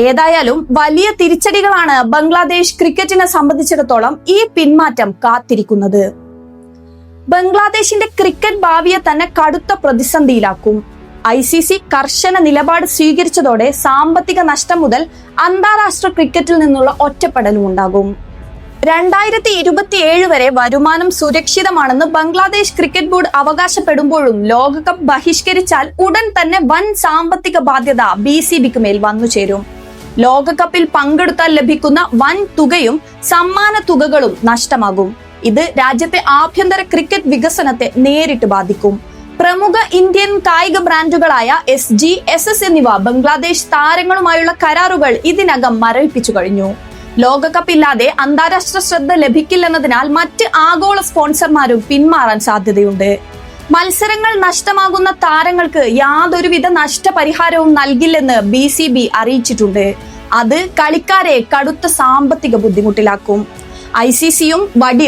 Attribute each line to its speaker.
Speaker 1: ഏതായാലും വലിയ തിരിച്ചടികളാണ് ബംഗ്ലാദേശ് ക്രിക്കറ്റിനെ സംബന്ധിച്ചിടത്തോളം ഈ പിന്മാറ്റം കാത്തിരിക്കുന്നത്. ബംഗ്ലാദേശിന്റെ ക്രിക്കറ്റ് ഭാവിയെ തന്നെ കടുത്ത പ്രതിസന്ധിയിലാക്കും. ICC കർശന നിലപാട് സ്വീകരിച്ചതോടെ സാമ്പത്തിക നഷ്ടം മുതൽ അന്താരാഷ്ട്ര ക്രിക്കറ്റിൽ നിന്നുള്ള ഒറ്റപ്പെടലും ഉണ്ടാകും. 2027 വരെ വരുമാനം സുരക്ഷിതമാണെന്ന് ബംഗ്ലാദേശ് ക്രിക്കറ്റ് ബോർഡ് അവകാശപ്പെടുമ്പോഴും ലോകകപ്പ് ബഹിഷ്കരിച്ചാൽ ഉടൻ തന്നെ വൻ സാമ്പത്തിക ബാധ്യത BCBക്ക് മേൽ വന്നു ചേരും. ലോകകപ്പിൽ പങ്കെടുത്താൽ ലഭിക്കുന്ന വൻ തുകയും സമ്മാന തുകകളും നഷ്ടമാകും. ഇത് രാജ്യത്തെ ആഭ്യന്തര ക്രിക്കറ്റ് വികസനത്തെ നേരിട്ട് ബാധിക്കും. പ്രമുഖ ഇന്ത്യൻ കായിക ബ്രാൻഡുകളായ SG, SS എന്നിവ ബംഗ്ലാദേശ് താരങ്ങളുമായുള്ള കരാറുകൾ ഇതിനകം മരവിപ്പിച്ചു കഴിഞ്ഞു. ലോകകപ്പ് ഇല്ലാതെ അന്താരാഷ്ട്ര ശ്രദ്ധ ലഭിക്കില്ലെന്നതിനാൽ മറ്റ് ആഗോള സ്പോൺസർമാരും പിന്മാറാൻ സാധ്യതയുണ്ട്. മത്സരങ്ങൾ നഷ്ടമാകുന്ന താരങ്ങൾക്ക് യാതൊരുവിധ നഷ്ടപരിഹാരവും നൽകില്ലെന്ന് BCB അറിയിച്ചിട്ടുണ്ട്. അത് കളിക്കാരെ കടുത്ത സാമ്പത്തിക ബുദ്ധിമുട്ടിലാക്കും. ICCയും വടി